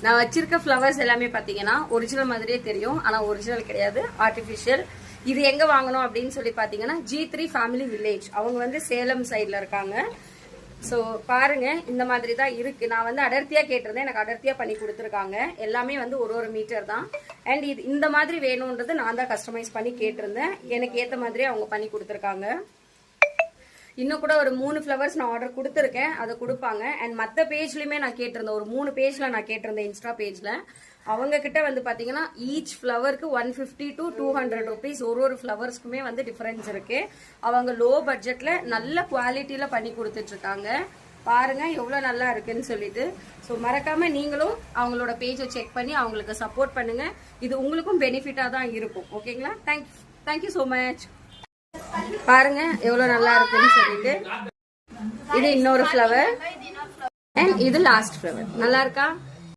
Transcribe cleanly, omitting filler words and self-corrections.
நான் வச்சிருக்க ஃப்ளவர்ஸ் எல்லாமே பாத்தீங்கன்னா ஒரிஜினல் மாதிரியே தெரியும், ஆனா ஒரிஜினல் கிடையாது, ஆர்டிபிஷியல். இது எங்க வாங்கணும் அப்படின்னு சொல்லி பாத்தீங்கன்னா G3 ஃபேமிலி வில்லேஜ். அவங்க வந்து சேலம் சைட்ல இருக்காங்க. ஸோ பாருங்க, இந்த மாதிரி தான் இருக்கு. நான் வந்து அடர்த்தியா கேட்டிருந்தேன், எனக்கு அடர்த்தியா பண்ணி கொடுத்துருக்காங்க. எல்லாமே வந்து ஒரு மீட்டர் தான். அண்ட் இது இந்த மாதிரி வேணும்ன்றது நான் தான் கஸ்டமைஸ் பண்ணி கேட்டிருந்தேன். எனக்கு ஏற்ற மாதிரி அவங்க பண்ணி கொடுத்துருக்காங்க. இன்னும் கூட ஒரு 3 ஃப்ளவர்ஸ் நான் ஆர்டர் கொடுத்துருக்கேன், அதை கொடுப்பாங்க. அண்ட் மற்ற பேஜ்லயுமே நான் கேட்டிருந்தேன், ஒரு 3 பேஜ்ல நான் கேட்டிருந்தேன் இன்ஸ்டா பேஜ்ல. அவங்க கிட்ட வந்து பாத்தீங்கன்னா ஈச் ஃப்ளவருக்கு 150 to 200 rupees ஒரு ஃப்ளவர்ஸ்க்குமே வந்து டிஃபரன்ஸ் இருக்கு. அவங்க லோ பட்ஜெட்ல நல்ல குவாலிட்டியில பண்ணி கொடுத்துட்டு இருக்காங்க. பாருங்க எவ்வளவு நல்லா இருக்குன்னு சொல்லிட்டு. ஸோ மறக்காம நீங்களும் அவங்களோட பேஜை செக் பண்ணி அவங்களுக்கு சப்போர்ட் பண்ணுங்க. இது உங்களுக்கும் பெனிஃபிட்டா தான் இருக்கும். ஓகேங்களா? Thank you so much. பாருங்க எவ்வளவு நல்லா இருக்குன்னு சொல்லிட்டு. இது இன்னொரு ஃப்ளவர் அண்ட் இது லாஸ்ட் ஃப்ளவர். நல்லா இருக்கா?